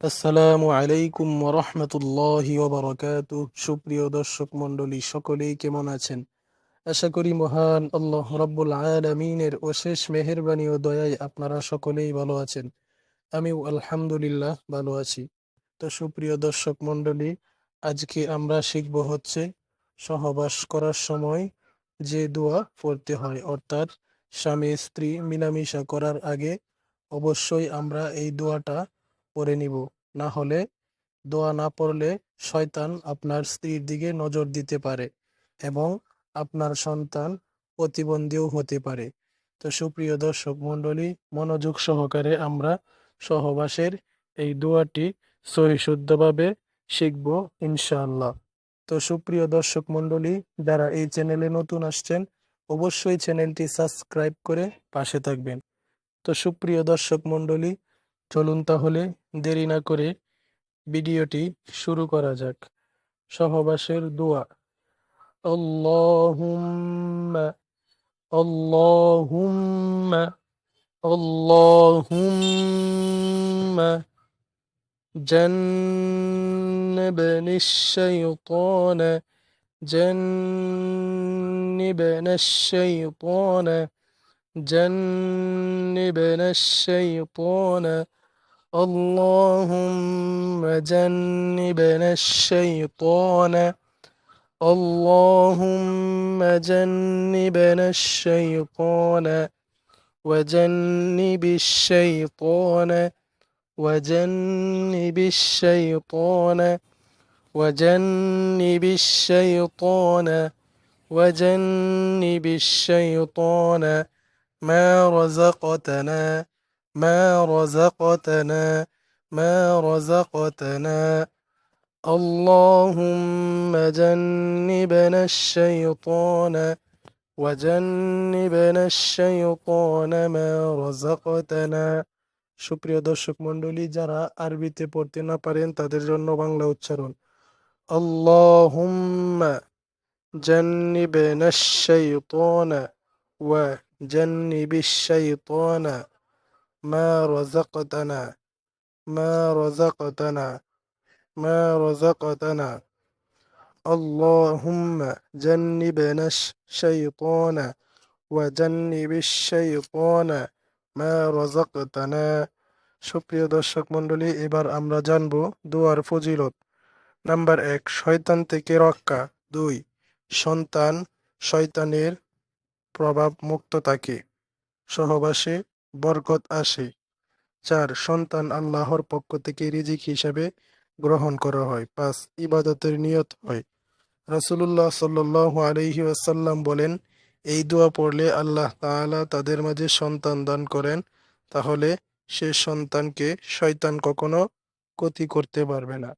আসসালামু আলাইকুম ওয়া রাহমাতুল্লাহি ওয়া বারাকাতুহু। সুপ্রিয় দর্শক মণ্ডলী, সকলেই কেমন আছেন? আশা করি মহান আল্লাহ রাব্বুল আলামিনের অশেষ মেহেরবানি ও দয়ায় আপনারা সকলেই ভালো আছেন। আমিও আলহামদুলিল্লাহ ভালো আছি। তো সুপ্রিয় দর্শক মণ্ডলী, আজকে আমরা শিখব হচ্ছে সহবাস করার সময় যে দোয়া পড়তে হয়, অর্থাৎ স্বামী স্ত্রী মিলামিশা করার আগে অবশ্যই আমরা এই দোয়াটা পড়ে নিব। না হলে দোয়া না পড়লে শয়তান আপনার স্ত্রীর দিকে নজর দিতে পারে এবং আপনার সন্তান প্রতিবন্ধীও হতে পারে। তো সুপ্রিয় দর্শক মণ্ডলী, মনোযোগ সহকারে আমরা সহবাসের এই দোয়াটি সহিশুদ্ধভাবে শিখব ইনশাআল্লাহ। তো সুপ্রিয় দর্শক মণ্ডলী, যারা এই চ্যানেলে নতুন আসছেন অবশ্যই চ্যানেলটি সাবস্ক্রাইব করে পাশে থাকবেন। তো সুপ্রিয় দর্শক মণ্ডলী, চলুন তাহলে দেরি না করে ভিডিওটি শুরু করা যাক। সহবাসের দোয়া। আল্লাহুম্মা আল্লাহুম্মা আল্লাহুম্মা جنبني الشيطان جنبنا الشيطان جنبنا الشيطان اللهم جنبنا الشيطان اللهم جنبنا الشيطان وجنب الشيطان وجنب الشيطان وجنب الشيطان وجنب الشيطان ما رزقتنا ما رزقتنا ما رزقتنا اللهم جنبنا الشيطان وجنبنا الشيطان ما رزقتنا। সুপ্রিয় দর্শক মণ্ডলী, যারা আরবিতে পড়তে না পারেন তাদের জন্য বাংলা উচ্চারণ। আল্লাহুম্মা জান্নিবনা শাইতানা ওয়া জান্নিবিশ শাইতানা মা রাযাকতানা মা রাযাকতানা মা রাযাকতানা আল্লাহুম্মা জান্নিবনা শাইতানা ওয়া জান্নিবিশ শাইতানা মা রাযাকতানা। সুপ্রিয় দর্শক মণ্ডলী, এবার আমরা জানব দোয়ার ফজিলত। নাম্বার 1, শয়তান থেকে রক্ষা। 2, সন্তান শয়তানের প্রভাব মুক্ত থাকে। সহবাসে বরকত আসে। 4, সন্তান আল্লাহর পক্ষ থেকে রিজিক হিসাবে গ্রহণ করা হয়। 5, ইবাদতের নিয়ত হয়। রাসূলুল্লাহ সাল্লাল্লাহু আলাইহি ওয়াসাল্লাম বলেন, এই দোয়া পড়লে আল্লাহ তাআলা তাদের মাঝে সন্তান দান করেন, তাহলে সে সন্তানকে শয়তান কখনো ক্ষতি করতে পারবে না।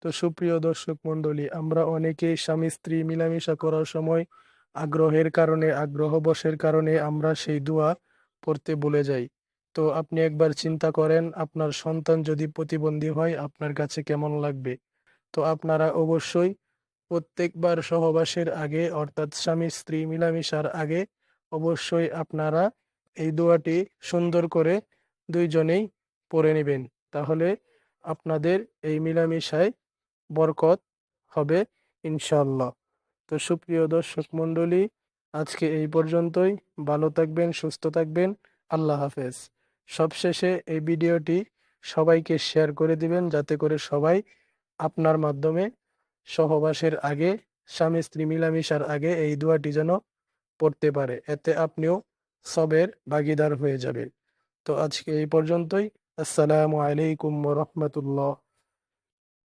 তো সুপ্রিয় দর্শক মণ্ডলী, আমরা অনেকেই স্বামী স্ত্রী মিলামিশা করার সময় আগ্রহবশের কারণে আমরা সেই দোয়া পড়তে ভুলে যাই। তো আপনি একবার চিন্তা করেন, আপনার সন্তান যদি প্রতিবন্ধী হয় আপনার কাছে কেমন লাগবে। তো আপনারা অবশ্যই প্রত্যেকবার সহবাসের আগে, অর্থাৎ স্বামী স্ত্রী মিলামিশার আগে অবশ্যই আপনারা এই দোয়াটি সুন্দর করে দুইজনেই পড়ে নেবেন। তাহলে আপনাদের এই মিলামিশায় বরকত হবে ইনশাআল্লাহ। তো সুপ্রিয় দর্শক মণ্ডলী, আজকে এই পর্যন্তই। ভালো থাকবেন, সুস্থ থাকবেন। আল্লাহ হাফেজ। সবশেষে এই ভিডিওটি সবাইকে শেয়ার করে দিবেন, যাতে করে সবাই আপনার মাধ্যমে সহবাসের আগে, স্বামী স্ত্রী মিলামিশার আগে এই দোয়াটি যেন পড়তে পারে। এতে আপনিও সবের ভাগীদার হয়ে যাবেন। তো আজকে এই পর্যন্তই। আসসালামু আলাইকুম ওয়া রাহমাতুল্লাহ।